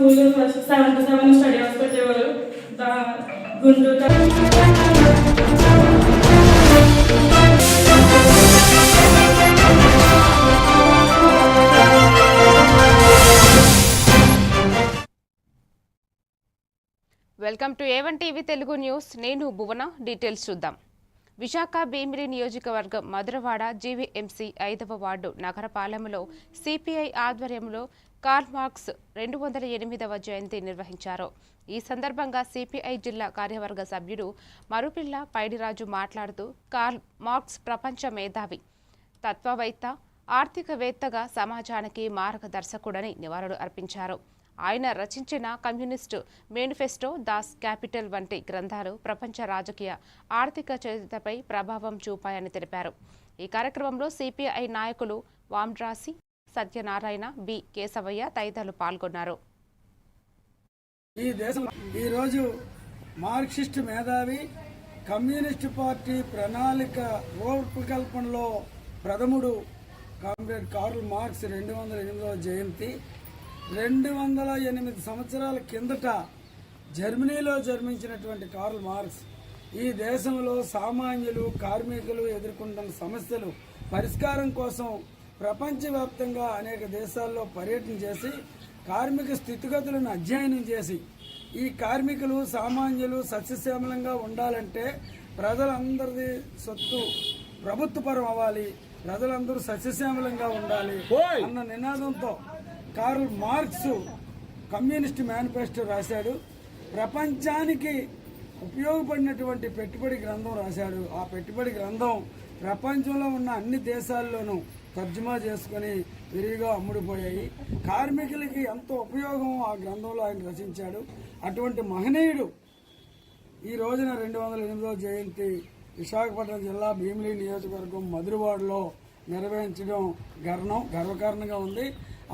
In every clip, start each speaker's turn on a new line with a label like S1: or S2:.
S1: స్కూల్లో first 7 to 7 study hours పెట్టేవారు. Guntur
S2: welcome to A1 TV Telugu news. నేను భువన. డీటెయిల్స్ చూద్దాం. విశాఖ భీమిలి నియోజకవర్గం మధురవాడ జీవీఎంసీ 5వ వార్డు నగరపాలెంలో సిపిఐ ఆధ్వర్యంలో కార్ల్ మార్క్స్ 208వ జయంతి నిర్వహించారు. ఈ సందర్భంగా సిపిఐ జిల్లా కార్యవర్గ సభ్యుడు మరుపిల్ల పైడిరాజు మాట్లాడుతూ కార్ల్ మార్క్స్ ప్రపంచ మేధావి, తత్వవేత్త, ఆర్థికవేత్తగా సమాజానికి మార్గదర్శకుడని నివాళులు అర్పించారు. ఆయన రచించిన కమ్యూనిస్టు మేనిఫెస్టో, దాస్ క్యాపిటల్ వంటి గ్రంథాలు ప్రపంచ రాజకీయ ఆర్థిక చరిత్రపై ప్రభావం చూపాయని తెలిపారు. ఈ కార్యక్రమంలో సిపిఐ నాయకులు వామ్రాసి సత్యనారాయణ, బి కేశవయ్య తదితరులు పాల్గొన్నారు.
S3: ఈ దేశం ఈరోజు మార్క్సిస్ట్ మేధావి, కమ్యూనిస్టు పార్టీ ప్రణాళిక రూపకల్పనలో ప్రథముడు కామ్రేడ్ కార్ల్ మార్క్స్ 208వ జయంతి. 208 సంవత్సరాల కిందట జర్మనీలో జన్మించినటువంటి కార్ల్ మార్క్స్ ఈ దేశంలో సామాన్యులు, కార్మికులు ఎదుర్కొంటున్న సమస్యలు పరిష్కారం కోసం ప్రపంచవ్యాప్తంగా అనేక దేశాల్లో పర్యటన చేసి కార్మిక స్థితిగతులను అధ్యయనం చేసి ఈ కార్మికులు, సామాన్యులు సస్యశ్యామలంగా ఉండాలంటే ప్రజలందరిది సొత్తు ప్రభుత్వపరం అవ్వాలి, ప్రజలందరూ సస్యశ్యామలంగా ఉండాలి అన్న నినాదంతో కార్ల్ మార్క్స్ కమ్యూనిస్ట్ మేనిఫెస్టో రాశాడు. ప్రపంచానికి ఉపయోగపడినటువంటి పెట్టుబడి గ్రంథం రాశాడు. ఆ పెట్టుబడి గ్రంథం ప్రపంచంలో ఉన్న అన్ని దేశాల్లోనూ తర్జుమా చేసుకుని విరివిగా అమ్ముడుపోయాయి. కార్మికులకి ఎంతో ఉపయోగం ఆ గ్రంథంలో ఆయన రచించాడు. అటువంటి మహనీయుడు ఈ రోజున 208వ జయంతి విశాఖపట్నం జిల్లా భీమిలి నియోజకవర్గం మధురవాడలో నిర్వహించడం గర్వకారణంగా ఉంది.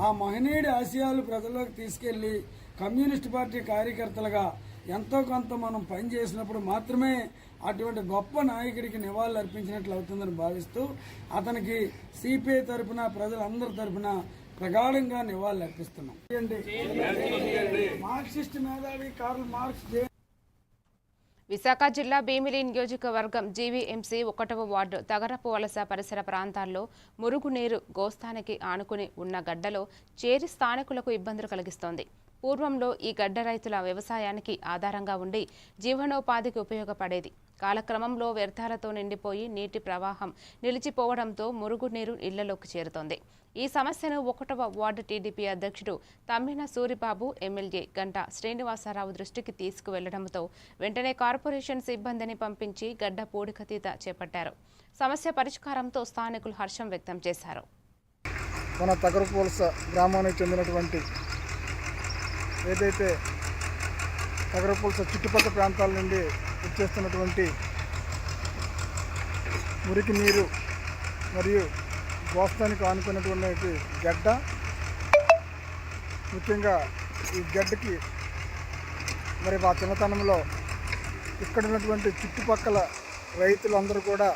S3: ఆ మహనీయుడి ఆశయాలు ప్రజల్లోకి తీసుకెళ్లి కమ్యూనిస్ట్ పార్టీ కార్యకర్తలుగా ఎంతో కొంత మనం పనిచేసినప్పుడు మాత్రమే అటువంటి గొప్ప నాయకుడికి నివాళులు అర్పించినట్లు అవుతుందని భావిస్తూ అతనికి సిపిఐ తరఫున, ప్రజలందరి తరఫున ప్రగాఢంగా నివాళులు అర్పిస్తున్నాం. మార్క్సిస్ట్ మేధావి కార్ల్ మార్క్స్.
S2: విశాఖ జిల్లా భీమిలి నియోజకవర్గం జీవీఎంసీ 1వ వార్డు తగరపు వలస పరిసర ప్రాంతాల్లో మురుగునీరు గోస్తానికి ఆనుకుని ఉన్న గడ్డలో చేరి స్థానికులకు ఇబ్బందులు కలిగిస్తోంది. పూర్వంలో ఈ గడ్డ రైతుల వ్యవసాయానికి ఆధారంగా ఉండి జీవనోపాధికి ఉపయోగపడేది. కాలక్రమంలో వ్యర్థాలతో నిండిపోయి నీటి ప్రవాహం నిలిచిపోవడంతో మురుగునీరు ఇళ్లలోకి చేరుతోంది. ఈ సమస్యను 1వ వార్డు టీడీపీ అధ్యక్షుడు తమ్మిన సూరిబాబు, ఎమ్మెల్యే గంటా శ్రీనివాసరావు దృష్టికి తీసుకువెళ్లడంతో వెంటనే కార్పొరేషన్ సిబ్బందిని పంపించి గడ్డ పూడికతీత చేపట్టారు. సమస్య పరిష్కారంతో స్థానికులు హర్షం వ్యక్తం చేశారు.
S4: మన తగరపువలస గ్రామానికి చెందినటువంటి ఏదైతే తగరపువలస చుట్టుపక్కల ప్రాంతాల నుండి వచ్చేస్తున్నటువంటి మురికి నీరు మరియు గోస్తానికి ఆనుకున్నటువంటి గడ్డ, ముఖ్యంగా ఈ గడ్డకి మరి మా చిన్నతనంలో ఇక్కడ ఉన్నటువంటి చుట్టుపక్కల రైతులందరూ కూడా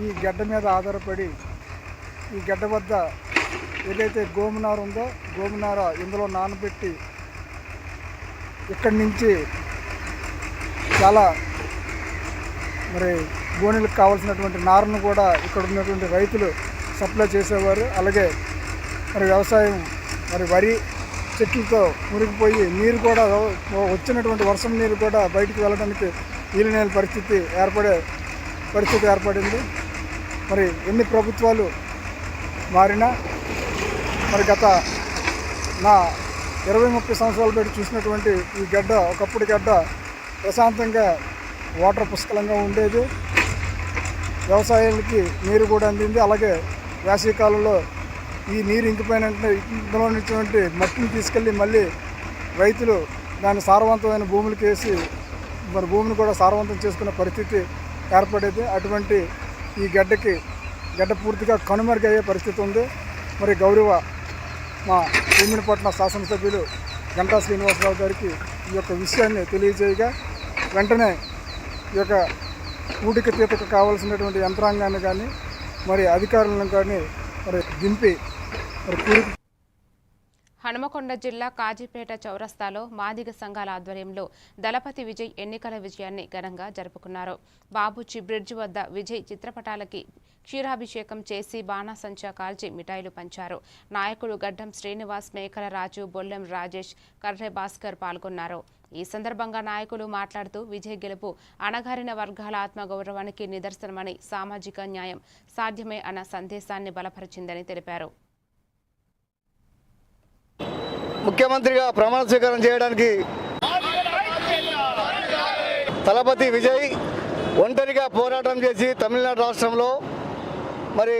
S4: ఈ గడ్డ మీద ఆధారపడి ఈ గడ్డ వద్ద ఏదైతే గోమునార ఉందో గోమునార ఇందులో నానబెట్టి ఇక్కడి నుంచి చాలా మరి గోనెలకు కావాల్సినటువంటి నారను కూడా ఇక్కడ ఉన్నటువంటి రైతులు సప్లై చేసేవారు. అలాగే మరి వ్యవసాయం మరి వరి చెట్లతో మురిగిపోయి నీరు కూడా వచ్చినటువంటి వర్షం నీరు కూడా బయటికి వెళ్ళడానికి వీలులేని పరిస్థితి ఏర్పడింది. మరి ఎన్ని ప్రభుత్వాలు మారినా మరి గత నా 20-30 సంవత్సరాలు పెట్టి చూసినటువంటి ఈ గడ్డ ఒకప్పుడు గడ్డ ప్రశాంతంగా వాటర్ పుష్కలంగా ఉండేది. వ్యవసాయానికి నీరు కూడా అందింది. అలాగే వేసవికాలంలో ఈ నీరు ఇంకిపోయిన ఇందులో ఉన్నటువంటి మట్టిని తీసుకెళ్ళి మళ్ళీ రైతులు దాన్ని సారవంతమైన భూములకు వేసి మరి భూమిని కూడా సారవంతం చేసుకునే పరిస్థితి ఏర్పడేది. అటువంటి ఈ గడ్డ పూర్తిగా కనుమరుగయ్యే పరిస్థితి ఉంది. మరి గౌరవ మా భీమినిపట్నం శాసనసభ్యులు గంటా శ్రీనివాసరావు గారికి ఈ యొక్క విషయాన్ని తెలియజేయగా వెంటనే ఈ యొక్క పూడికతీతకు కావాల్సినటువంటి యంత్రాంగాన్ని కానీ మరి అధికారులను కానీ మరి దింపి మరి
S2: హనుమకొండ జిల్లా కాజీపేట చౌరస్తాలో మాదిగ సంఘాల ఆధ్వర్యంలో దళపతి విజయ్ ఎన్నికల విజయాన్ని ఘనంగా జరుపుకున్నారు. బాబుచి బ్రిడ్జ్ వద్ద విజయ్ చిత్రపటాలకి క్షీరాభిషేకం చేసి బాణాసంచా కాల్చి మిఠాయిలు పంచారు. నాయకులు గడ్డం శ్రీనివాస్, మేకల రాజు, బొల్లెం రాజేష్, కర్రె భాస్కర్ పాల్గొన్నారు. ఈ సందర్భంగా నాయకులు మాట్లాడుతూ విజయ్ గెలుపు అణగారిన వర్గాల ఆత్మగౌరవానికి నిదర్శనమని, సామాజిక న్యాయం సాధ్యమే అన్న సందేశాన్ని బలపరిచిందని తెలిపారు.
S5: ముఖ్యమంత్రిగా ప్రమాణ స్వీకారం చేయడానికి దళపతి విజయ్ ఒంటరిగా పోరాటం చేసి తమిళనాడు రాష్ట్రంలో మరి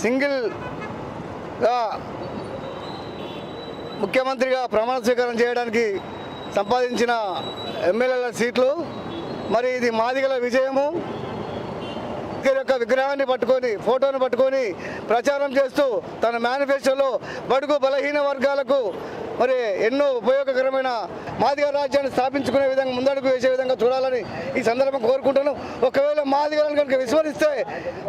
S5: సింగిల్గా ముఖ్యమంత్రిగా ప్రమాణ స్వీకారం చేయడానికి సంపాదించిన ఎమ్మెల్యేల సీట్లు మరి ఇది మాదిగల విజయము. యొక్క విగ్రహాన్ని పట్టుకొని ఫోటోను పట్టుకొని ప్రచారం చేస్తూ తన మేనిఫెస్టోలో బడుగు బలహీన వర్గాలకు మరి ఎన్నో ఉపయోగకరమైన మాదిగ రాజ్యాన్ని స్థాపించుకునే విధంగా ముందడుగు వేసే విధంగా చూడాలని ఈ సందర్భం కోరుకుంటాను. ఒకవేళ మాదిగలను కనుక విస్మరిస్తే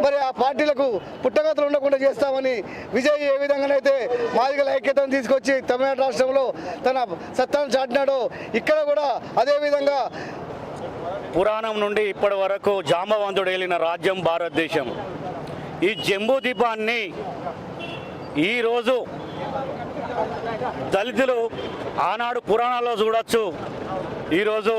S5: మరి ఆ పార్టీలకు పుట్టగతులు ఉండకుండా చేస్తామని విజయ్ ఏ విధంగానైతే మాదిగల ఐక్యతను తీసుకొచ్చి తమిళనాడు రాష్ట్రంలో తన సత్తాను చాటినాడో ఇక్కడ కూడా అదేవిధంగా
S6: పురాణం నుండి ఇప్పటి వరకు జాంబవంతుడు ఏలిన రాజ్యం భారతదేశం. ఈ జంబూ ద్వీపాన్ని ఈరోజు దళితులు ఆనాడు పురాణాల్లో చూడొచ్చు. ఈరోజు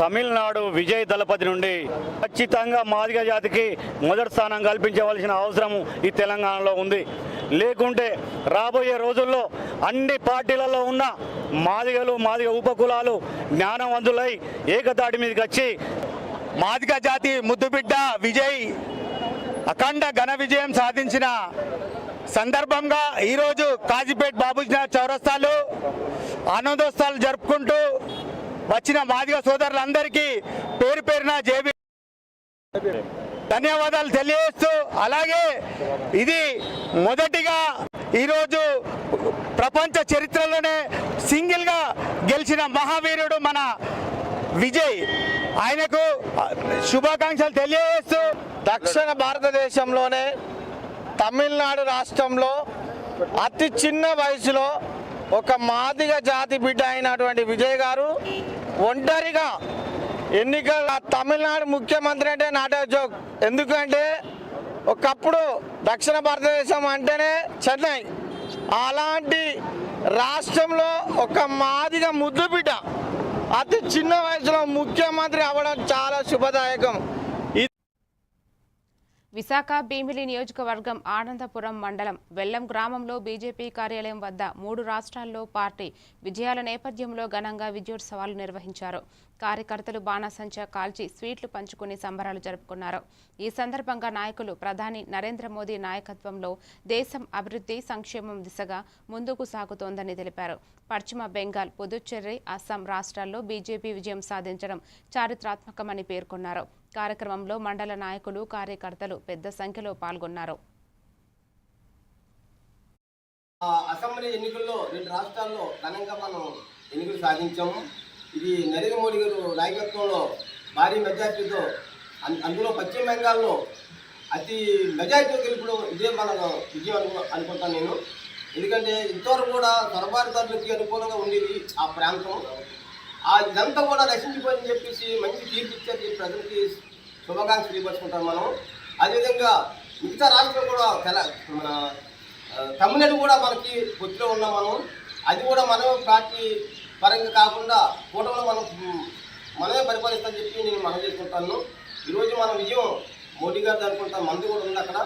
S6: తమిళనాడు విజయ్ దళపతి నుండి ఖచ్చితంగా మాదిగ జాతికి మొదటి స్థానం కల్పించవలసిన అవసరం ఈ తెలంగాణలో ఉంది. లేకుంటే రాబోయే రోజుల్లో అన్ని పార్టీలలో ఉన్న మాదిగలు, మాదిగ ఉపకులాలు జ్ఞానవంతులై ఏకతాటి మీదకి వచ్చి
S7: మాదిగ జాతి ముద్దుబిడ్డ విజయ్ అఖండ ఘన విజయం సాధించిన సందర్భంగా ఈరోజు కాజీపేట్ బాబుజీనాథ్ చౌరస్తాలు ఆనందోత్సవాలు జరుపుకుంటూ వచ్చిన మాదిగ సోదరులందరికీ పేరు పేరున జేబీ ధన్యవాదాలు తెలియజేస్తూ, అలాగే ఇది మొదటిగా ఈరోజు ప్రపంచ చరిత్రలోనే సింగిల్గా గెలిచిన మహావీరుడు మన విజయ్. ఆయనకు శుభాకాంక్షలు తెలియజేస్తూ
S5: దక్షిణ భారతదేశంలోనే తమిళనాడు రాష్ట్రంలో అతి చిన్న వయసులో ఒక మాదిగ జాతి బిడ్డ అయినటువంటి విజయ్ గారు ఒంటరిగా ఎన్నికల తమిళనాడు ముఖ్యమంత్రి అంటే నాట్ ఏ జోక్. ఎందుకంటే ఒకప్పుడు దక్షిణ భారతదేశం అంటేనే చెన్నై, అలాంటి రాష్ట్రంలో ఒక మాదిగ ముద్దు బిడ్డ అతి చిన్న వయసులో ముఖ్యమంత్రి అవ్వడం చాలా శుభదాయకం.
S2: విశాఖ భీమిలి నియోజకవర్గం ఆనందపురం మండలం వెల్లం గ్రామంలో బీజేపీ కార్యాలయం వద్ద 3 రాష్ట్రాల్లో పార్టీ విజయాల నేపథ్యంలో ఘనంగా విజయోత్సవాలు నిర్వహించారు. కార్యకర్తలు బాణాసంచా కాల్చి స్వీట్లు పంచుకుని సంబరాలు జరుపుకున్నారు. ఈ సందర్భంగా నాయకులు ప్రధాని నరేంద్ర మోదీ నాయకత్వంలో దేశం అభివృద్ధి, సంక్షేమం దిశగా ముందుకు సాగుతోందని తెలిపారు. పశ్చిమ బెంగాల్, పుదుచ్చేరి, అస్సాం రాష్ట్రాల్లో బీజేపీ విజయం సాధించడం చారిత్రాత్మకమని పేర్కొన్నారు. కార్యక్రమంలో మండల నాయకులు, కార్యకర్తలు పెద్ద సంఖ్యలో పాల్గొన్నారు.
S8: అసెంబ్లీ ఎన్నికల్లో 2 రాష్ట్రాల్లో ఘనంగా మనం ఎన్నికలు సాధించాము. ఇది నరేంద్ర మోడీ గారు నాయకత్వంలో భారీ మెజార్టీతో, అందులో పశ్చిమ బెంగాల్లో అతి మెజార్టీ గెలుపుడు ఇదే మన విజయం అనుకుంటాను నేను. ఎందుకంటే ఇంతవరకు కూడా సొరబారుదారులకి అనుకూలంగా ఉండేది ఆ ప్రాంతం. ఇదంతా కూడా నశించిపోయిందని చెప్పేసి మంచి తీర్పు ఇచ్చారు. ప్రజలకి శుభాకాంక్షలు తెలియపరుచుకుంటాం మనం. అదేవిధంగా మిగతా రాష్ట్రాలు కూడా మన తమిళనాడు కూడా మనకి పొత్తులో ఉన్నాం మనం. అది కూడా మనం పార్టీ పరంగా కాకుండా కూటమిలో మనమే పరిపాలిస్తామని చెప్పి నేను మనం చేసుకుంటాను. ఈరోజు మన విజయం మోడీ గారిది అనుకుంటాం. మంది కూడా ఉంది అక్కడ.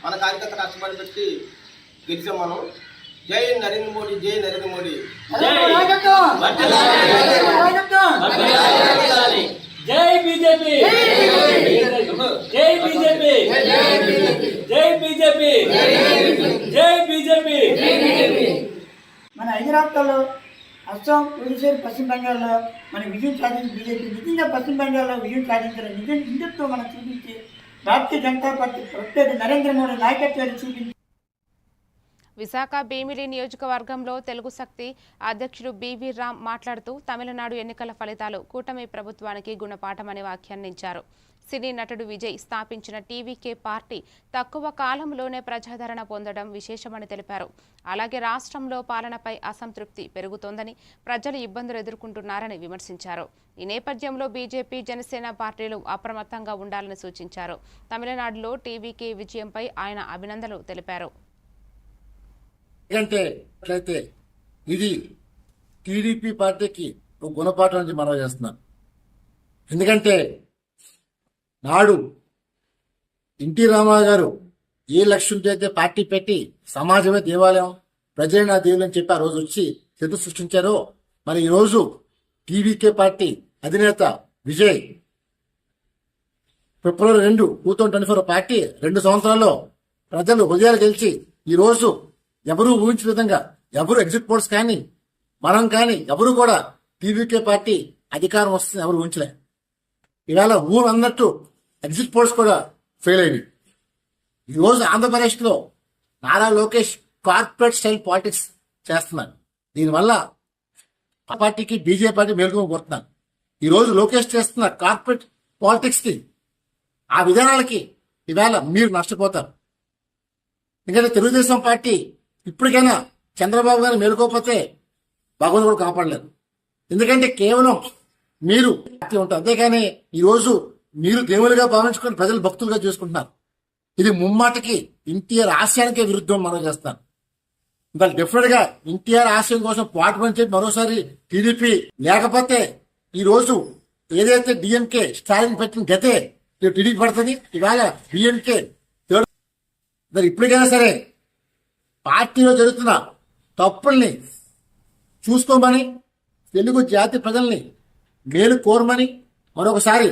S8: మన కార్యకర్త కష్టపడి పెట్టి గెలిచాం మనం. జై నరేంద్ర మోడీ, జై నరేంద్ర మోడీ.
S9: జై బీజేపీ, జై బీజేపీ, జై బీజేపీ, జై బీజేపీ.
S10: మన 5 రాష్ట్రాల్లో అస్సాం, పుదుచ్చేరి, పశ్చిమ బెంగాల్లో మన విజయం సాధించి బీజేపీ నిజంగా పశ్చిమ బెంగాల్లో విజయం సాధించిన నిజం హిందుత్వం మనం చూపించి భారతీయ జనతా పార్టీ ప్రత్యేక నరేంద్ర మోడీ నాయకత్వాన్ని చూపించి
S2: విశాఖ భీమిలి నియోజకవర్గంలో తెలుగు శక్తి అధ్యక్షుడు బివి రామ్ మాట్లాడుతూ తమిళనాడు ఎన్నికల ఫలితాలు కూటమి ప్రభుత్వానికి గుణపాఠమని వ్యాఖ్యానించారు. సినీ నటుడు విజయ్ స్థాపించిన టీవీకే పార్టీ తక్కువ కాలంలోనే ప్రజాదరణ పొందడం విశేషమని తెలిపారు. అలాగే రాష్ట్రంలో పాలనపై అసంతృప్తి పెరుగుతోందని, ప్రజలు ఇబ్బందులు ఎదుర్కొంటున్నారని విమర్శించారు. ఈ నేపథ్యంలో బీజేపీ, జనసేన పార్టీలు అప్రమత్తంగా ఉండాలని సూచించారు. తమిళనాడులో టీవీకే విజయంపై ఆయన అభినందనలు తెలిపారు.
S11: ఇది టీడీపీ పార్టీకి ఒక గుణపాఠం నుంచి మనం చేస్తున్నాం. ఎందుకంటే నాడు ఎన్టీ రామారావు గారు ఏ లక్ష్యంతో అయితే పార్టీ పెట్టి సమాజమే దేవాలయం, ప్రజలే నా దేవులు అని చెప్పి ఆ రోజు వచ్చి చరిత్ర సృష్టించారో, మరి ఈరోజు టీవీకే పార్టీ అధినేత విజయ్ ఫిబ్రవరి 2, 2024 పార్టీ 2 సంవత్సరాల్లో ప్రజలు హృదయాలు గెలిచి ఈరోజు ఎవరూ ఊహించిన విధంగా ఎవరు ఎగ్జిట్ పోల్స్ కానీ మనం కానీ ఎవరు కూడా టీవీకే పార్టీ అధికారం వస్తుంది ఎవరు ఊహించలే. ఇవాళ ఊరు అన్నట్టు ఎగ్జిట్ పోల్స్ కూడా ఫెయిల్ అయినాయి. ఈరోజు ఆంధ్రప్రదేశ్లో Nara Lokesh corporate style politics చేస్తున్నారు. దీనివల్ల ఆ పార్టీకి బీజేపీ పార్టీ మేలుకొని కోరుతున్నారు. ఈరోజు లోకేష్ చేస్తున్న కార్పొరేట్ పాలిటిక్స్ కి, ఆ విధానాలకి ఇవాళ మీరు నష్టపోతారు. ఎందుకంటే తెలుగుదేశం పార్టీ ఇప్పటికైనా చంద్రబాబు గారిని మేలుకోకపోతే భగవంతుడు కూడా కాపాడలేదు. ఎందుకంటే కేవలం మీరు ఉంటారు, అంతేగాని ఈరోజు మీరు దేవులుగా భావించుకొని ప్రజలు భక్తులుగా చేసుకుంటున్నారు. ఇది ముమ్మాటికి ఎన్టీఆర్ ఆశయానికే విరుద్ధం మనం చేస్తాను. దాని డెఫినెట్ గా ఎన్టీఆర్ ఆశయం కోసం పాటుపని చెప్పి మరోసారి టీడీపీ లేకపోతే ఈ రోజు ఏదైతే డిఎంకే స్టాలిన్ పెట్టిన గతే టీడీపీ పడుతుంది. ఇవాళ డిఎంకే ఇప్పటికైనా సరే పార్టీలో జరుగుతున్న తప్పుల్ని చూసుకోమని, తెలుగు జాతి ప్రజల్ని మేలు కోరమని మరొకసారి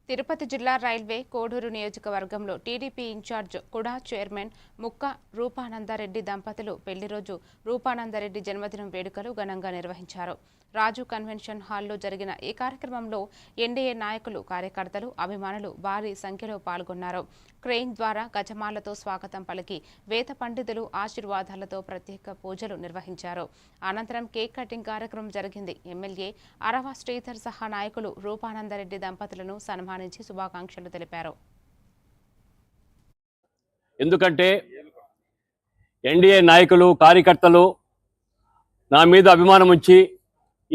S2: తిరుపతి జిల్లా రైల్వే కోడూరు నియోజకవర్గంలో టీడీపీ ఇన్ఛార్జ్ కుడా చైర్మన్ ముక్క రూపానందరెడ్డి దంపతులు పెళ్లి రోజు రూపానందరెడ్డి జన్మదినం వేడుకలు ఘనంగా నిర్వహించారు. రాజు కన్వెన్షన్ హాల్లో జరిగిన ఈ కార్యక్రమంలో ఎన్డీఏ నాయకులు, కార్యకర్తలు, అభిమానులు భారీ సంఖ్యలో పాల్గొన్నారు. క్రెయిన్ ద్వారా గజమాలతో స్వాగతం పలికి వేద పండితులు ఆశీర్వాదాలతో ప్రత్యేక పూజలు నిర్వహించారు. అనంతరం కేక్ కటింగ్ కార్యక్రమం జరిగింది. ఎమ్మెల్యే అరవ శ్రీధర్ సహా నాయకులు రూపానందరెడ్డి దంపతులను సన్మానించి శుభాకాంక్షలు తెలిపారు.
S9: ఎందుకంటే ఎన్డీఏ నాయకులు, కార్యకర్తలు నా మీద అభిమానం ఉంచి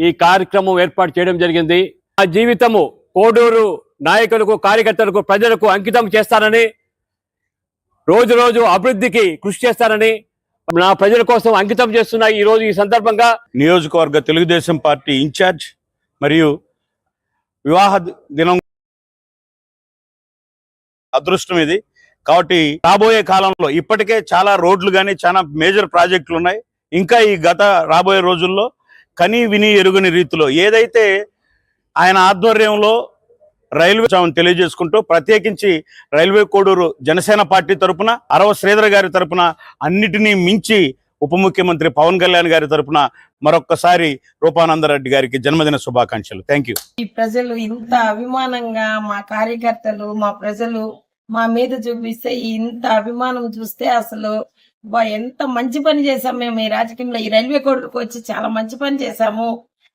S9: ఈ కార్యక్రమం ఏర్పాటు చేయడం జరిగింది. నా జీవితము కోడూరు నాయకులకు, కార్యకర్తలకు, ప్రజలకు అంకితం చేస్తానని, రోజు రోజు అభివృద్ధికి కృషి చేస్తానని, నా ప్రజల కోసం అంకితం చేస్తున్న ఈ రోజు ఈ సందర్భంగా
S6: నియోజకవర్గ తెలుగుదేశం పార్టీ ఇన్ఛార్జ్ మరియు వివాహ దినం అదృష్టం ఇది. కాబట్టి రాబోయే కాలంలో ఇప్పటికే చాలా రోడ్లు కానీ చాలా మేజర్ ప్రాజెక్టులు ఉన్నాయి. ఇంకా ఈ రాబోయే రోజుల్లో కని విని ఎరుగని రీతిలో ఏదైతే ఆయన ఆధ్వర్యంలో రైల్వే తెలియజేసుకుంటూ, ప్రత్యేకించి రైల్వే కోడూరు జనసేన పార్టీ తరపున అరవ శ్రీధర్ గారి తరపున, అన్నిటినీ మించి ఉప ముఖ్యమంత్రి పవన్ కళ్యాణ్ గారి తరపున మరొక్కసారి రూపానందరెడ్డి గారికి జన్మదిన శుభాకాంక్షలు. Thank you.
S12: ఈ ప్రజలు ఇంత అభిమానంగా, మా కార్యకర్తలు, మా ప్రజలు మా మీద చూపిస్తే ఇంత అభిమానం చూస్తే అసలు ఎంత మంచి పని చేశాము మేము ఈ రాజకీయంలో, ఈ రైల్వే కోర్టుకు వచ్చి చాలా మంచి పని చేశాము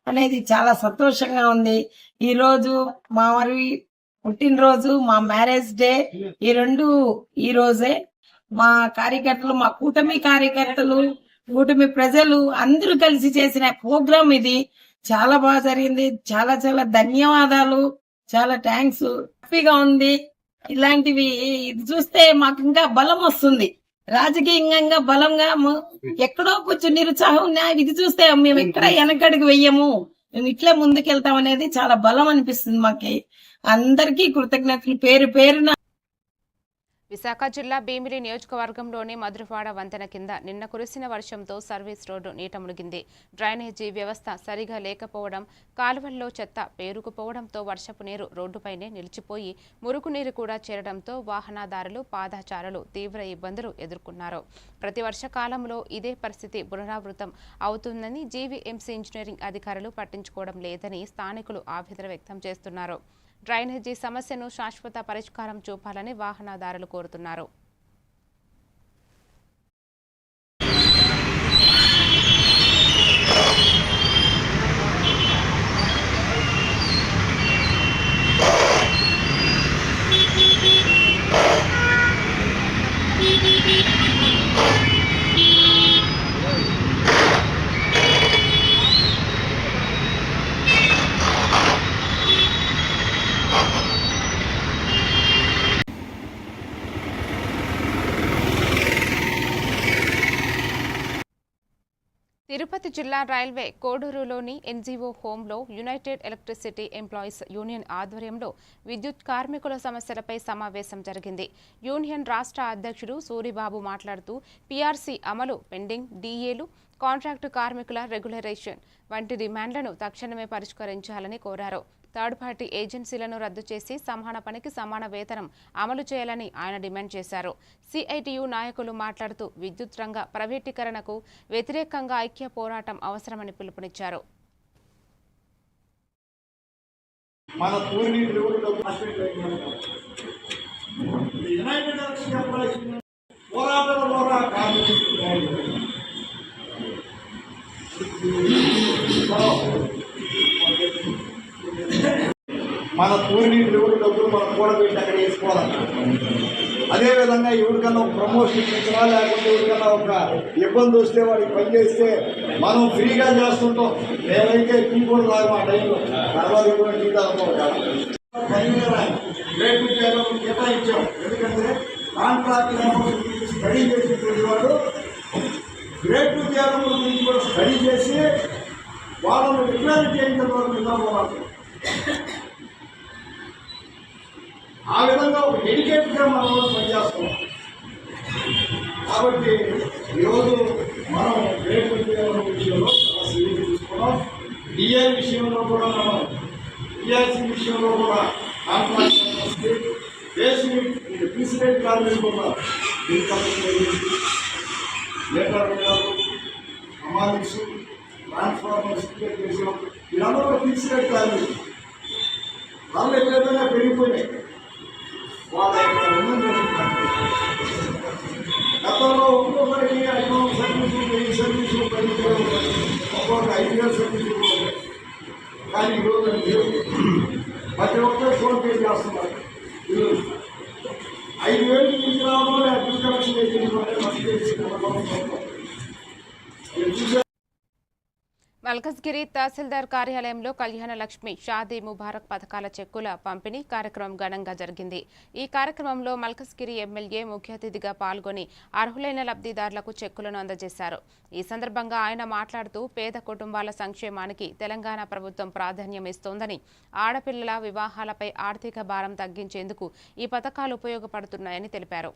S12: అనేది చాలా సంతోషంగా ఉంది. ఈ రోజు మా వారి పుట్టినరోజు, మా మ్యారేజ్ డే, ఈ రెండు ఈ రోజే. మా కార్యకర్తలు, మా కూటమి కార్యకర్తలు, కూటమి ప్రజలు అందరూ కలిసి చేసిన ప్రోగ్రాం ఇది. చాలా బాగా జరిగింది. చాలా చాలా ధన్యవాదాలు, చాలా థ్యాంక్స్. హ్యాపీగా ఉంది. ఇలాంటివి ఇది చూస్తే మాకు ఇంకా బలం వస్తుంది. రాజకీయంగా బలంగా ఎక్కడో కొంచెం నిరుత్సాహం ఇది చూస్తే మేము ఎక్కడ వెనకడుగు వెయ్యము, మేము ఇట్లే ముందుకెళ్తాం అనేది చాలా బలం అనిపిస్తుంది మాకి. అందరికీ కృతజ్ఞతలు పేరు పేరున.
S2: విశాఖ జిల్లా భీమిలి నియోజకవర్గంలోని మధురవాడ వంతెన కింద నిన్న కురిసిన వర్షంతో సర్వీస్ రోడ్డు నీట మునిగింది. డ్రైనేజీ వ్యవస్థ సరిగా లేకపోవడం, కాలువల్లో చెత్త పేరుకుపోవడంతో వర్షపు నీరు రోడ్డుపైనే నిలిచిపోయి మురుగునీరు కూడా చేరడంతో వాహనదారులు, పాదచారులు తీవ్ర ఇబ్బందులు ఎదుర్కొన్నారు. ప్రతి వర్షకాలంలో ఇదే పరిస్థితి పునరావృతం అవుతుందని జీవీఎంసీ ఇంజనీరింగ్ అధికారులు పట్టించుకోవడం లేదని స్థానికులు ఆవేదన వ్యక్తం చేస్తున్నారు. డ్రైనేజీ సమస్యను శాశ్వత పరిష్కారం చూపాలని వాహనదారులు కోరుతున్నారు. తిరుపతి జిల్లా రైల్వే కోడూరులోని ఎన్జీఓ హోంలో యునైటెడ్ ఎలక్ట్రిసిటీ ఎంప్లాయీస్ యూనియన్ ఆధ్వర్యంలో విద్యుత్ కార్మికుల సమస్యలపై సమావేశం జరిగింది. యూనియన్ రాష్ట్ర అధ్యక్షుడు సూరిబాబు మాట్లాడుతూ పీఆర్సీ అమలు, పెండింగ్ డీఏలు, కాంట్రాక్టు కార్మికుల రెగ్యులరైజేషన్ వంటి డిమాండ్లను తక్షణమే పరిష్కరించాలని కోరారు. థర్డ్ పార్టీ ఏజెన్సీలను రద్దు చేసి సమాన పనికి సమాన వేతనం అమలు చేయాలని ఆయన డిమాండ్ చేశారు. సిఐటియు నాయకులు మాట్లాడుతూ విద్యుత్ రంగ ప్రైవేటీకరణకు వ్యతిరేకంగా ఐక్య పోరాటం అవసరమని పిలుపునిచ్చారు.
S4: మన పూర్వీకులు ఎవరు డబ్బులు మనం కూడబెట్టి అక్కడ వేసుకోవాలన్నా, అదేవిధంగా ఎవరికన్నా ఒక ప్రమోషన్ ఇచ్చినా లేకపోతే ఎవరికన్నా ఒక ఇబ్బంది వస్తే వాడికి పని చేస్తే మనం ఫ్రీగా చేస్తుంటాం. మేమైతే టీ కూడా తాగు ఆ టైంలో తర్వాత కూడా టీ తాగుతాం. 10,000 రేటు కేటాయించాం. ఎందుకంటే కాంట్రాక్ట్ స్టడీ చేసినటువంటి వాడు గ్రేడ్ 2 ఉద్యోగం గురించి కూడా స్టడీ చేసి వాళ్ళను డిక్లేర్ చేయించిన వరకు నిద్రపోవాలి. ఆ విధంగా ఒక డెడికేట్గా మనం పనిచేస్తున్నాం. కాబట్టి ఈరోజు మనం గ్రేడ్ ఉద్యోగం విషయంలో చాలా సీరియస్ తీసుకున్నాం. డిఏ విషయంలో కూడా మనం పిఆర్సీ విషయంలో కూడా కాంట్రాక్ట్ బేసిక్ పీసీరేట్ కార్మికులు కూడా లేటర్ అమాలిక్స్ ట్రాన్స్ఫార్మర్స్ చేసాం. వీళ్ళందరూ కూడా పీసీరేట్ కార్మికులు వాళ్ళు ఎక్కడైనా పెరిగిపోయినాయి. వాళ్ళ గతంలో ఒక్కొక్కరికి 500 సర్వీసులు 1000 సర్వీసులు ఒక్కొక్క 5,000 సర్వీసులు ఉంటాయి. కానీ ఈరోజు ప్రతి ఒక్కరు ఫోన్ పే చేస్తున్నారు. 5,000 నుంచి రావడం బిల్ కలెక్షన్ అయితే
S2: మల్కజ్గిరి తహసీల్దార్ కార్యాలయంలో కళ్యాణ లక్ష్మి, షాదీ ముబారక్ పథకాల చెక్కుల పంపిణీ కార్యక్రమం ఘనంగా జరిగింది. ఈ కార్యక్రమంలో మల్కజ్గిరి ఎమ్మెల్యే ముఖ్య అతిథిగా పాల్గొని అర్హులైన లబ్ధిదారులకు చెక్కులను అందజేశారు. ఈ సందర్భంగా ఆయన మాట్లాడుతూ పేద కుటుంబాల సంక్షేమానికి తెలంగాణ ప్రభుత్వం ప్రాధాన్యం ఇస్తోందని, ఆడపిల్లల వివాహాలపై ఆర్థిక భారం తగ్గించేందుకు ఈ పథకాలు ఉపయోగపడుతున్నాయని తెలిపారు.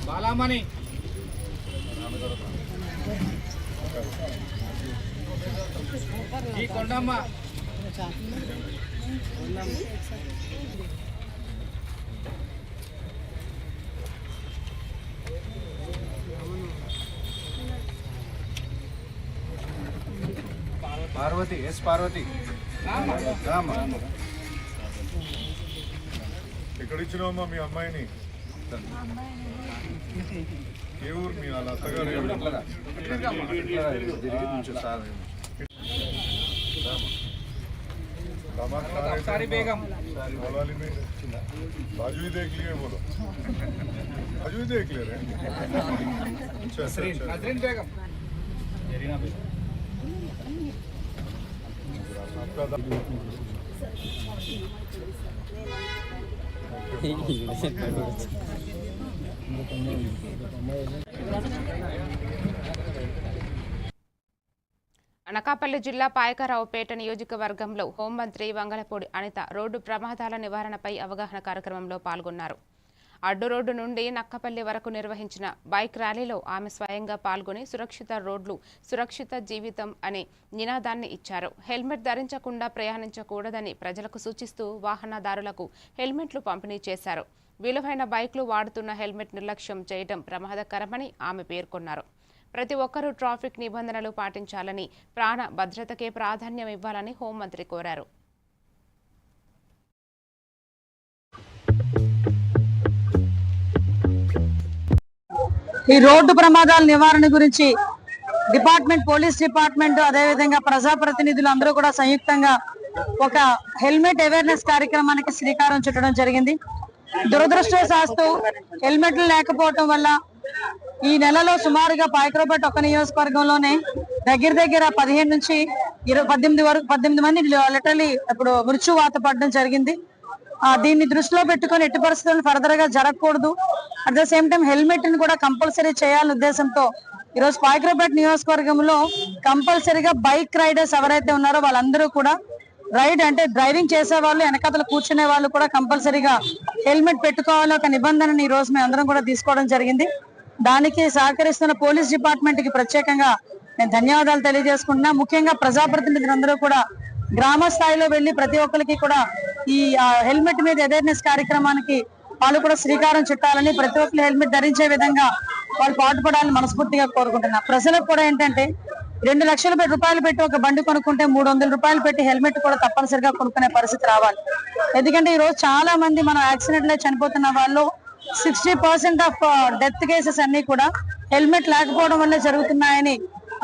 S7: బాలామణి ఈ కొండమ్మ పార్వతి ఎస్ పార్వతి
S13: ఎక్కడిచ్చినావమ్మా మీ అమ్మాయిని? ఏ ఊరు మీ వాళ్ళ అత్తగారు? बाजू ही देख लिए बोलो, बाजू ही देख ले रहे हैं.
S2: అనకాపల్లి జిల్లా పాయకరావుపేట నియోజకవర్గంలో హోంమంత్రి వంగలపూడి అనిత రోడ్డు ప్రమాదాల నివారణపై అవగాహన కార్యక్రమంలో పాల్గొన్నారు. అడ్డు రోడ్డు నుండి నక్కపల్లి వరకు నిర్వహించిన బైక్ ర్యాలీలో ఆమె స్వయంగా పాల్గొని సురక్షిత రోడ్లు సురక్షిత జీవితం అనే నినాదాన్ని ఇచ్చారు. హెల్మెట్ ధరించకుండా ప్రయాణించకూడదని ప్రజలకు సూచిస్తూ వాహనదారులకు హెల్మెట్లు పంపిణీ చేశారు. విలువైన బైక్లు వాడుతున్న హెల్మెట్ నిర్లక్ష్యం చేయడం ప్రమాదకరమని ఆమె పేర్కొన్నారు. ప్రతి ఒక్కరూ ట్రాఫిక్ నిబంధనలు పాటించాలని, ప్రాణ భద్రతకే ప్రాధాన్యం ఇవ్వాలని హోంమంత్రి కోరారు.
S14: ఈ రోడ్డు ప్రమాదాల నివారణ గురించి డిపార్ట్మెంట్, పోలీస్ డిపార్ట్మెంట్, అదేవిధంగా ప్రజాప్రతినిధులు అందరూ కూడా సంయుక్తంగా ఒక హెల్మెట్ అవేర్నెస్ కార్యక్రమానికి శ్రీకారం చుట్టడం జరిగింది. దురదృష్టవశాత్తు హెల్మెట్లు లేకపోవటం వల్ల ఈ నెలలో సుమారుగా పాయకరావుపేట ఒక్క నియోజకవర్గంలోనే దగ్గర దగ్గర 15 నుంచి 18 మంది లిటరలీ ఇప్పుడు మృత్యువాత పడడం జరిగింది. దీన్ని దృష్టిలో పెట్టుకొని ఎట్టి పరిస్థితులను ఫర్దర్ గా జరగకూడదు. At the same time helmet ని కూడా కంపల్సరీ చేయాలనే ఉద్దేశంతో ఈరోజు పాయకరావుపేట నియోజకవర్గంలో కంపల్సరీగా బైక్ రైడర్స్ ఎవరైతే ఉన్నారో వాళ్ళందరూ కూడా డ్రైవింగ్ చేసే వాళ్ళు, వెనకాతలు కూర్చునే వాళ్ళు కూడా కంపల్సరీగా హెల్మెట్ పెట్టుకోవాలి ఒక నిబంధనని ఈ రోజు మేము అందరం కూడా తీసుకోవడం జరిగింది. దానికి సహకరిస్తున్న పోలీస్ డిపార్ట్మెంట్ కి ప్రత్యేకంగా నేను ధన్యవాదాలు తెలియజేసుకుంటున్నా. ముఖ్యంగా ప్రజాప్రతినిధులందరూ కూడా గ్రామ స్థాయిలో వెళ్లి ప్రతి ఒక్కరికి కూడా ఈ హెల్మెట్ మీద అవేర్నెస్ కార్యక్రమానికి వాళ్ళు కూడా శ్రీకారం చుట్టాలని, ప్రతి ఒక్కరు హెల్మెట్ ధరించే విధంగా వాళ్ళు పాటుపడాలని మనస్ఫూర్తిగా కోరుకుంటున్నా. ప్రజలకు కూడా ఏంటంటే 2 లక్షల రూపాయలు పెట్టి ఒక బండి కొనుక్కుంటే 300 రూపాయలు పెట్టి హెల్మెట్ కూడా తప్పనిసరిగా కొనుక్కునే పరిస్థితి రావాలి. ఎందుకంటే ఈ రోజు చాలా మంది మనం యాక్సిడెంట్ లో చనిపోతున్న వాళ్ళు 60% ఆఫ్ డెత్ కేసెస్ అన్ని కూడా హెల్మెట్ లేకపోవడం వల్లే జరుగుతున్నాయని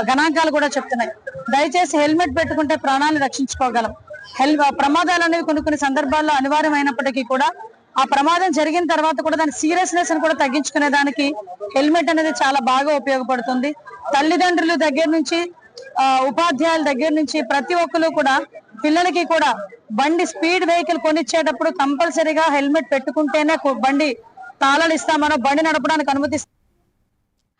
S14: గణాంకాలు కూడా చెప్తున్నాయి. దయచేసి హెల్మెట్ పెట్టుకుంటే ప్రాణాలు రక్షించుకోగలం. ప్రమాదాలు అనేవి కొన్ని సందర్భాల్లో అనివార్యమైనప్పటికీ కూడా ఆ ప్రమాదం జరిగిన తర్వాత కూడా దాని సీరియస్నెస్ ని కూడా తగ్గించుకునే దానికి హెల్మెట్ అనేది చాలా బాగా ఉపయోగపడుతుంది. తల్లిదండ్రుల దగ్గర నుంచి ఉపాధ్యాయుల దగ్గర నుంచి ప్రతి ఒక్కరు కూడా పిల్లలకి కూడా బండి స్పీడ్ వెహికల్ కొనిచ్చేటప్పుడు కంపల్సరీగా హెల్మెట్ పెట్టుకుంటేనే బండి తాళాలు ఇస్తామనో బండి నడపడానికి అనుమతిస్తాం.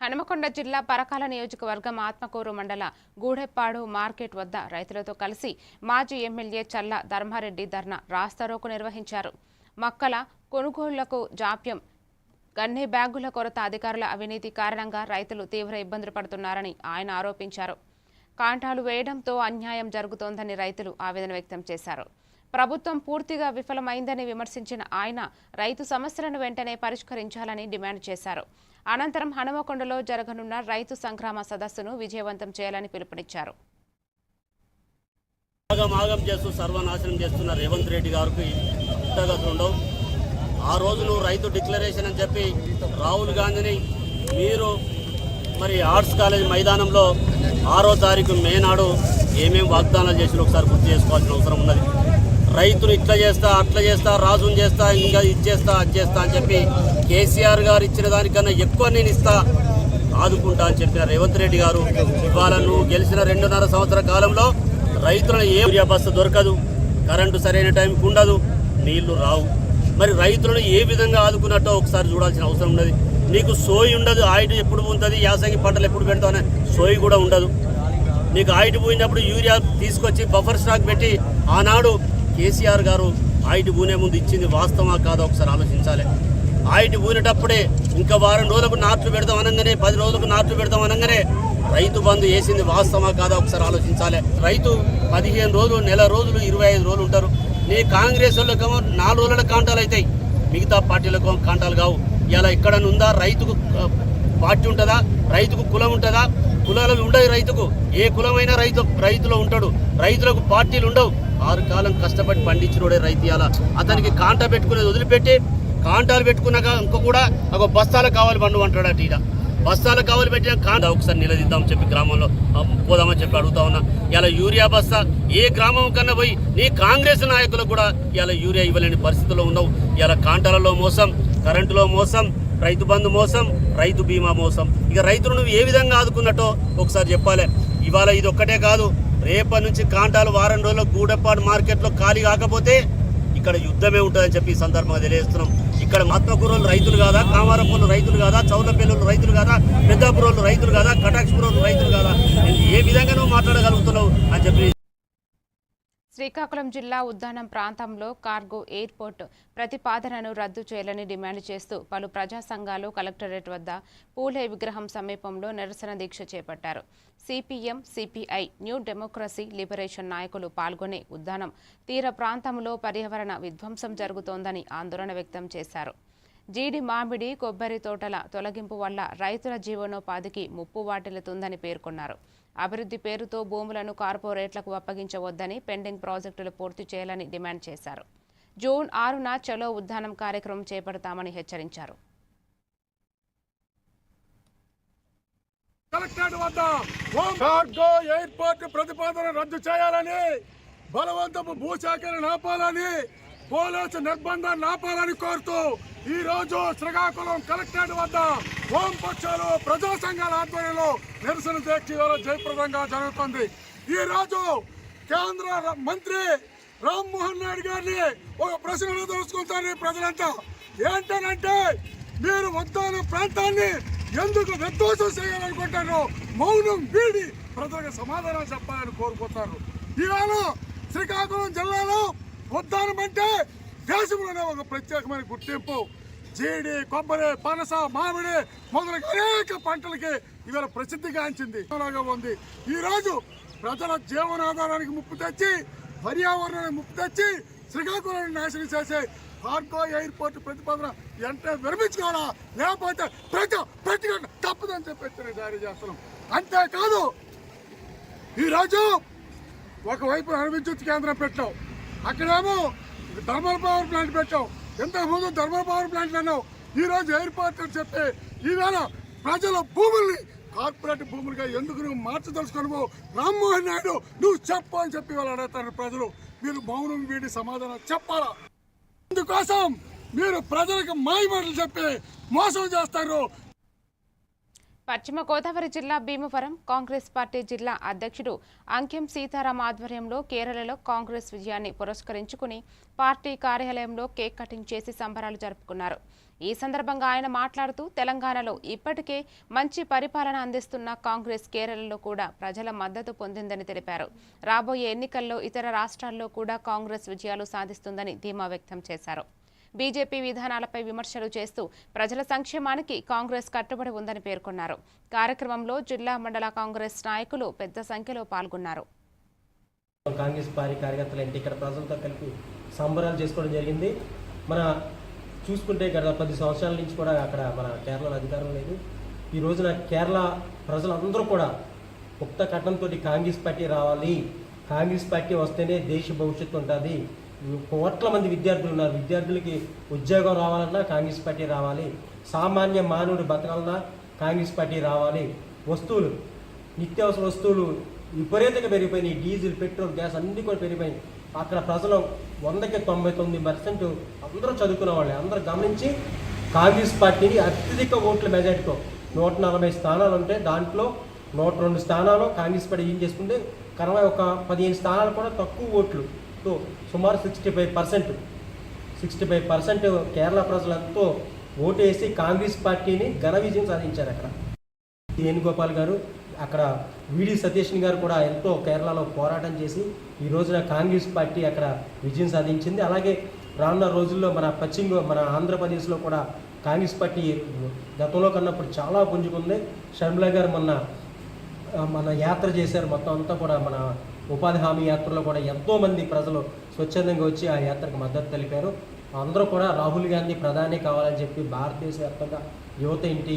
S2: హనుమకొండ జిల్లా పరకాల నియోజకవర్గం ఆత్మకూరు మండల గూడెప్పాడు మార్కెట్ వద్ద రైతులతో కలిసి మాజీ ఎమ్మెల్యే చల్ల ధర్మారెడ్డి ధర్నా రాస్తారోకో నిర్వహించారు. మక్కల కొనుగోళ్లకు జాప్యం, గన్ని బ్యాగుల కొరత, అధికారుల అవినీతి కారణంగా రైతులు తీవ్ర ఇబ్బందులు పడుతున్నారని ఆయన ఆరోపించారు. కాంటాలు వేయడంతో అన్యాయం జరుగుతోందని రైతులు ఆవేదన వ్యక్తం చేశారు. ప్రభుత్వం పూర్తిగా విఫలమైందని విమర్శించిన ఆయన రైతు సమస్యలను వెంటనే పరిష్కరించాలని డిమాండ్ చేశారు. అనంతరం హనుమకొండలో జరగనున్న రైతు సంగ్రామ సదస్సును విజయవంతం చేయాలని పిలుపునిచ్చారు.
S6: ఆగం చేస్తూ సర్వనాశనం చేస్తున్న రేవంత్ రెడ్డి గారికి పుట్టగతులు ఉండవు. ఆ రోజు నువ్వు రైతు డిక్లరేషన్ అని చెప్పి రాహుల్ గాంధీని మీరు మరి ఆర్ట్స్ కాలేజ్ మైదానంలో 6వ తారీఖు మే నాడు ఏమేమి వాగ్దానాలు చేసి ఒకసారి గుర్తు చేసుకోవాల్సిన అవసరం ఉన్నది. రైతులు ఇట్లా చేస్తా, అట్లా చేస్తా, రాజుని చేస్తా, ఇంకా ఇచ్చేస్తా, అది చేస్తా అని చెప్పి కేసీఆర్ గారు ఇచ్చిన దానికన్నా ఎక్కువ నేను ఇస్తా, ఆదుకుంటా అని చెప్పిన రేవంత్ రెడ్డి గారు ఇవాళ నువ్వు గెలిచిన 2.5 సంవత్సర కాలంలో రైతులను ఏ యూరియా బస్సు దొరకదు, కరెంటు సరైన టైంకి ఉండదు, నీళ్లు రావు. మరి రైతులను ఏ విధంగా ఆదుకున్నట్టో ఒకసారి చూడాల్సిన అవసరం ఉన్నది. నీకు సోయి ఉండదు, ఆయిల్ ఎప్పుడు ఉంటుంది, యాసంగి పంటలు ఎప్పుడు పెడతామనే సోయి కూడా ఉండదు. నీకు ఆయిల్ పోయినప్పుడు యూరియా తీసుకొచ్చి బఫర్ స్టాక్ పెట్టి ఆనాడు కేసీఆర్ గారు ఆయిల్ పూనే ముందు ఇచ్చింది వాస్తవా కాదా ఒకసారి ఆలోచించాలి. ఆయిల్ పూనేటప్పుడే ఇంకా వారం రోజులకు నాట్లు పెడతాం అనగానే, 10 రోజులకు నాట్లు పెడతాం అనగానే రైతు బంధు వేసింది వాస్తవా కాదా ఒకసారి ఆలోచించాలి. రైతు 15 రోజులు, నెల రోజులు, 25 రోజులు ఉంటారు. నీ కాంగ్రెస్ వాళ్ళకేమో 4 రోజుల కాంటాలు అవుతాయి, మిగతా పార్టీలకు కాంటాలు కావు. ఇలా ఇక్కడ ఉందా రైతుకు పార్టీ ఉంటుందా, రైతుకు కులం ఉంటుందా? కులాలు ఉండవు. రైతుకు ఏ కులమైనా రైతులో ఉంటాడు. రైతులకు పార్టీలు ఉండవు. 6 కాలం కష్టపడి పండించినోడే రైతు. ఇలా అతనికి కాంటా పెట్టుకునేది వదిలిపెట్టి కాంటాలు పెట్టుకున్నాక ఇంకో కూడా ఒక బస్తాలు కావాలి పండు అంటాడు. అటు ఇట బస్తాలు కావాలి పెట్టిన కాంటా ఒకసారి నిలదీద్దామని చెప్పి గ్రామంలో పోదామని చెప్పి అడుగుతా ఉన్నా. ఇలా యూరియా బస్తా ఏ గ్రామం కన్నా పోయి నీ కాంగ్రెస్ నాయకులకు కూడా ఇలా యూరియా ఇవ్వలేని పరిస్థితుల్లో ఉన్నావు. ఇలా కాంటాలలో మోసం, కరెంటులో మోసం, రైతు బంధు మోసం, రైతు బీమా మోసం. ఇక రైతులు నువ్వు ఏ విధంగా ఆదుకున్నట్టో ఒకసారి చెప్పాలి. ఇవాళ ఇది ఒక్కటే కాదు, రేపటి నుంచి కాంటాలు వారం రోజుల్లో గూడెప్పాడు మార్కెట్లో ఖాళీ కాకపోతే ఇక్కడ యుద్ధమే ఉంటుందని చెప్పి ఈ సందర్భంగా తెలియజేస్తున్నాం. ఇక్కడ ఆత్మకూరులు రైతులు కాదా, కామారపల్లు రైతులు కాదా, చౌలపల్లులు రైతులు కాదా, పెద్దాపురోళ్ళు రైతులు కాదా, కటాక్షపురోళ్ళు రైతులు కాదా? ఏ విధంగా నువ్వు మాట్లాడగలుగుతున్నావు అని చెప్పి.
S2: శ్రీకాకుళం జిల్లా ఉద్దానం ప్రాంతంలో కార్గో ఎయిర్పోర్ట్ ప్రతిపాదనను రద్దు చేయాలని డిమాండ్ చేస్తూ పలు ప్రజా సంఘాలు కలెక్టరేట్ వద్ద పూలే విగ్రహం సమీపంలో నిరసన దీక్ష చేపట్టారు. CPM, CPI, new democracy liberation నాయకులు పాల్గొనే ఉద్దానం తీర ప్రాంతంలో పర్యావరణ విధ్వంసం జరుగుతోందని ఆందోళన వ్యక్తం చేశారు. జీడి, మామిడి, కొబ్బరి తోటల తొలగింపు వల్ల రైతుల జీవనోపాధికి ముప్పు వాటిల్లుతుందని పేర్కొన్నారు. అభివృద్ధి పేరుతో భూములను కార్పొరేట్లకు అప్పగించవద్దని, పెండింగ్ ప్రాజెక్టులు పూర్తి చేయాలని డిమాండ్ చేశారు. జూన్ 6న చలో ఉద్దానం కార్యక్రమం చేపడతామని హెచ్చరించారు.
S13: కలెక్టరేట్ వద్ద కార్గో ఎయిర్పోర్ట్ ప్రతిపాదన రద్దు చేయాలని, బలవంతపు భూసేకరణ ఆపాలని, పోలీసు నిర్బంధాన్ని ఆపాలని కోరుతూ ఈ రోజు శ్రీకాకుళం కలెక్టరేట్ వద్ద వామపక్షాలు ప్రజా సంఘాల ఆధ్వర్యంలో నిరసన దీక్ష ఇవాళ జయప్రదంగా జరుగుతుంది. ఈ రోజు కేంద్ర మంత్రి రామ్మోహన్ నాయుడు గారిని ఒక ప్రశ్నలో తెలుసుకుంటారు ప్రజలంతా. ఏంటనంటే, మీరు ఉద్దాన ప్రాంతాన్ని ఎందుకు విధ్వంసం చేయాలనుకుంటారు? మౌనం వీడి ప్రజలకు సమాధానం చెప్పాలని కోరుకుంటారు. ఈవేళ శ్రీకాకుళం జిల్లాలో ఉద్దానం అంటే దేశంలోనే ఒక ప్రత్యేకమైన గుర్తింపు. జీడి, కొబ్బరి, పనస, మామిడి మొదలగు అనేక పంటలకి ఇవాళ ప్రసిద్ధిగాంచింది ఉంది. ఈ రోజు ప్రజల జీవనాధారానికి ముప్పు తెచ్చి, పర్యావరణానికి ముప్పు తెచ్చి, శ్రీకాకుళాన్ని నాశనం చేసే కార్గో ఎయిర్పోర్ట్ ప్రతిపాదన వెంటనే విరమించుకోవాలా, లేకపోతే పెట్టుకోండి తప్పదని చెప్పి జారీ చేస్తున్నాం. అంతేకాదు, ఈరోజు ఒకవైపు అణువిద్యుత్ కేంద్రం పెట్టాం, అక్కడేమో థర్మల్ పవర్ ప్లాంట్ పెట్టాం. ఇంతకుముందు థర్మల్ పవర్ ప్లాంట్ అన్నావు, ఈరోజు ఎయిర్పోర్ట్ అని చెప్పి ఈవేళ ప్రజల భూముల్ని కార్పొరేట్ భూములుగా ఎందుకు నువ్వు మార్చదలుచుకున్నావు? రామ్మోహన్ నాయుడు నువ్వు చెప్పు అని చెప్పి వాళ్ళు అడుగుతారు ప్రజలు. మీరు మౌనం వీడి సమాధానం చెప్పాలా? అందుకోసం మీరు ప్రజలకు మాయమాటలు చెప్పి మోసం చేస్తారు.
S2: పశ్చిమ గోదావరి జిల్లా భీమవరం కాంగ్రెస్ పార్టీ జిల్లా అధ్యక్షుడు అంకెం సీతారాం ఆధ్వర్యంలో కేరళలో కాంగ్రెస్ విజయాన్ని పురస్కరించుకుని పార్టీ కార్యాలయంలో కేక్ కటింగ్ చేసి సంబరాలు జరుపుకున్నారు. ఈ సందర్భంగా ఆయన మాట్లాడుతూ, తెలంగాణలో ఇప్పటికే మంచి పరిపాలన అందిస్తున్న కాంగ్రెస్ కేరళలో కూడా ప్రజల మద్దతు పొందిందని తెలిపారు. రాబోయే ఎన్నికల్లో ఇతర రాష్ట్రాల్లో కూడా కాంగ్రెస్ విజయాలు సాధిస్తుందని ధీమా వ్యక్తం చేశారు. బీజేపీ విధానాలపై విమర్శలు చేస్తూ ప్రజల సంక్షేమానికి కాంగ్రెస్ కట్టుబడి ఉందని పేర్కొన్నారు. కార్యక్రమంలో జిల్లా మండల కాంగ్రెస్ నాయకులు పెద్ద సంఖ్యలో పాల్గొన్నారు.
S15: కాంగ్రెస్ పార్టీ కార్యకర్తలు ఏంటి ఇక్కడ ప్రజలతో కలిపి సంబరాలు చేసుకోవడం జరిగింది. మన చూసుకుంటే గత 10 సంవత్సరాల నుంచి కూడా అక్కడ మన కేరళలో అధికారం లేదు. ఈ రోజున కేరళ ప్రజలందరూ కూడా ముక్త కట్టంతో కాంగ్రెస్ పార్టీ రావాలి, కాంగ్రెస్ పార్టీ వస్తేనే దేశ భవిష్యత్తు ఉంటుంది. కోట్ల మంది విద్యార్థులు ఉన్నారు, విద్యార్థులకి ఉద్యోగం రావాలన్నా కాంగ్రెస్ పార్టీ రావాలి, సామాన్య మానవుడు బతకాలన్నా కాంగ్రెస్ పార్టీ రావాలి. వస్తువులు, నిత్యావసర వస్తువులు విపరీతంగా పెరిగిపోయినాయి, డీజిల్, పెట్రోల్, గ్యాస్ అన్నీ కూడా పెరిగిపోయినాయి. అక్కడ ప్రజలు 100కి 99% అందరూ చదువుకున్న వాళ్ళే. అందరూ గమనించి కాంగ్రెస్ పార్టీని అత్యధిక ఓట్ల మెజార్టీతో 140 స్థానాలు ఉంటే దాంట్లో 102 స్థానాలు కాంగ్రెస్ పార్టీ ఏం చేసుకుంటే, కనవ ఒక 15 స్థానాలు కూడా తక్కువ ఓట్లు, సుమారు 65% కేరళ ప్రజలంతో ఓటేసి కాంగ్రెస్ పార్టీని ఘన విజయం సాధించారు. అక్కడ వేణుగోపాల్ గారు, అక్కడ విడి సతీష్ గారు కూడా ఎంతో కేరళలో పోరాటం చేసి ఈ రోజున కాంగ్రెస్ పార్టీ అక్కడ విజయం సాధించింది. అలాగే రానున్న రోజుల్లో మన ఆంధ్రప్రదేశ్లో కూడా కాంగ్రెస్ పార్టీ గతంలో కన్నప్పుడు చాలా పుంజుకుంది. షర్మిల గారు మన యాత్ర చేశారు, మొత్తం అంతా కూడా మన ఉపాధి హామీ యాత్రలో కూడా ఎంతోమంది ప్రజలు స్వచ్ఛందంగా వచ్చి ఆ యాత్రకు మద్దతు తెలిపారు. అందరూ కూడా రాహుల్ గాంధీ ప్రధాని కావాలని చెప్పి భారతదేశ వ్యాప్తంగా యువత ఏంటి,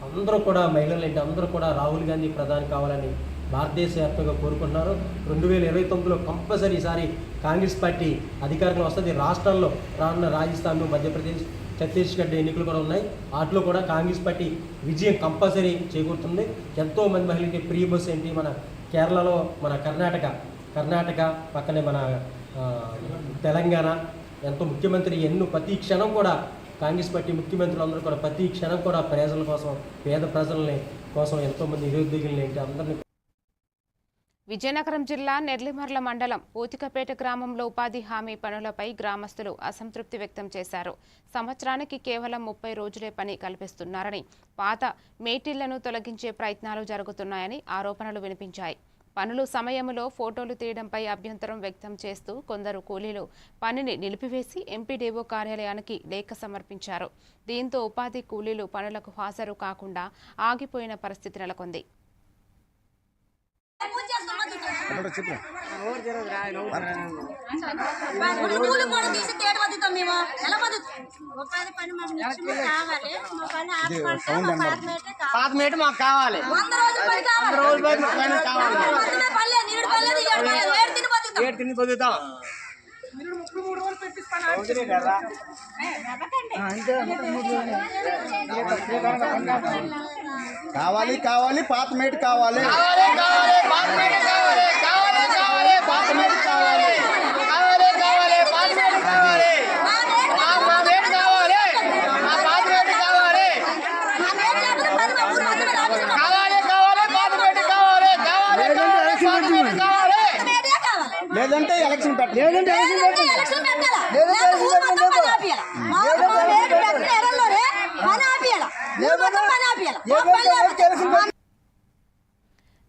S15: అందరూ కూడా మహిళలు ఏంటి, అందరూ కూడా రాహుల్ గాంధీ ప్రధాని కావాలని భారతదేశ వ్యాప్తంగా కోరుకుంటున్నారు. 2029లో కంపల్సరీ ఈసారి కాంగ్రెస్ పార్టీ అధికారంలో వస్తుంది. రాష్ట్రాల్లో రానున్న రాజస్థాన్, మధ్యప్రదేశ్, ఛత్తీస్గఢ్ ఎన్నికలు కూడా ఉన్నాయి. వాటిలో కూడా కాంగ్రెస్ పార్టీ విజయం కంపల్సరీ చేకూరుతుంది. ఎంతోమంది మహిళలకి ఫ్రీ బస్ ఏంటి, మన కేరళలో మన కర్ణాటక పక్కనే మన తెలంగాణ ఎంతో ముఖ్యమంత్రి ప్రతి క్షణం కూడా కాంగ్రెస్ పార్టీ ముఖ్యమంత్రులు అందరూ కూడా ప్రతి క్షణం కూడా ప్రజల కోసం, పేద ప్రజలని కోసం ఎంతోమంది నిరుద్యోగులని ఏంటి అందరినీ.
S2: విజయనగరం జిల్లా నెర్లిమర్ల మండలం పూతికపేట గ్రామంలో ఉపాధి హామీ పనులపై గ్రామస్తులు అసంతృప్తి వ్యక్తం చేశారు. సంవత్సరానికి కేవలం 30 రోజులే పని కల్పిస్తున్నారని, పాత మేటిళ్లను తొలగించే ప్రయత్నాలు జరుగుతున్నాయని ఆరోపణలు వినిపించాయి. పనులు సమయంలో ఫోటోలు తీయడంపై అభ్యంతరం వ్యక్తం చేస్తూ కొందరు కూలీలు పనిని నిలిపివేసి ఎంపీడీఓ కార్యాలయానికి లేఖ సమర్పించారు. దీంతో ఉపాధి కూలీలు పనులకు హాజరు కాకుండా ఆగిపోయిన పరిస్థితి నెలకొంది.
S5: కావాలి కావాలి పాత మేట కావాలి.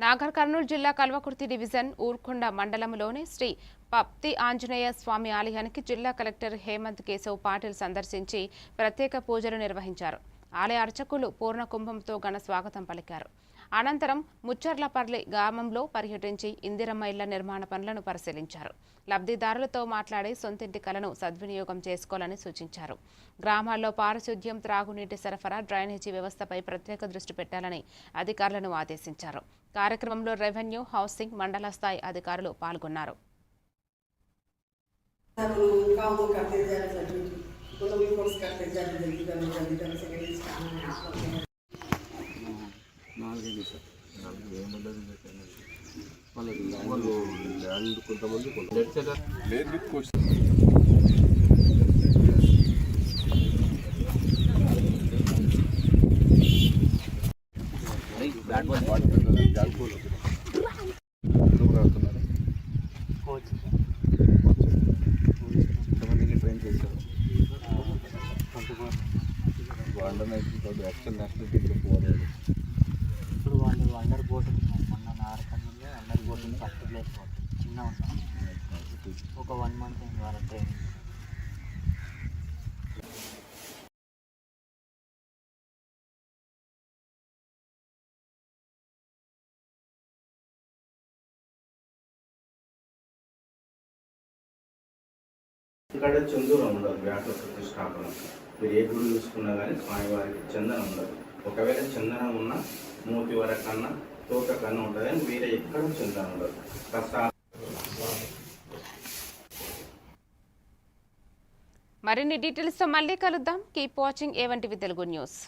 S2: నాగర్ కర్నూలు జిల్లా కల్వకుర్తి డివిజన్ ఊర్కొండ మండలంలోని శ్రీ పప్తి ఆంజనేయ స్వామి ఆలయానికి జిల్లా కలెక్టర్ హేమంత్ కేశవ్ పాటిల్ సందర్శించి ప్రత్యేక పూజలు నిర్వహించారు. ఆలయ అర్చకులు పూర్ణ కుంభంతో ఘన స్వాగతం పలికారు. అనంతరం ముచ్చర్లపర్లి గ్రామంలో పర్యటించి ఇందిరమ్మ ఇళ్ల నిర్మాణ పనులను పరిశీలించారు. లబ్ధిదారులతో మాట్లాడి సొంతింటి కలను సద్వినియోగం చేసుకోవాలని సూచించారు. గ్రామాల్లో పారిశుద్ధ్యం, త్రాగునీటి సరఫరా, డ్రైనేజీ వ్యవస్థపై ప్రత్యేక దృష్టి పెట్టాలని అధికారులను ఆదేశించారు. కార్యక్రమంలో రెవెన్యూ, హౌసింగ్ మండల స్థాయి అధికారులు పాల్గొన్నారు.
S16: ఇప్పుడు వాళ్ళు అండర్ బోట్ మొన్న నారకన్నులే అండర్ బోట్ ఫస్ట్ ప్లేస్ చిన్న ఉంటాం ఒక 1 month అయింది వాళ్ళ ట్రైనింగ్.
S17: ఇక్కడ చందూరం ఉండదు. వ్యాపార ప్రతిష్టాపన మీరు ఏ గుడి చూసుకున్నా కానీ స్వామివారికి చందనం ఉండదు. ఒకవేళ చందనం ఉన్న మూతి వరకన్నా తోక కన్నా ఉంటుంది కానీ వేరే ఎక్కడ చందనం ఉండదు.
S2: మరిన్ని డీటెయిల్స్ తో మళ్ళీ కలుద్దాం. Keep watching A1 TV Telugu news.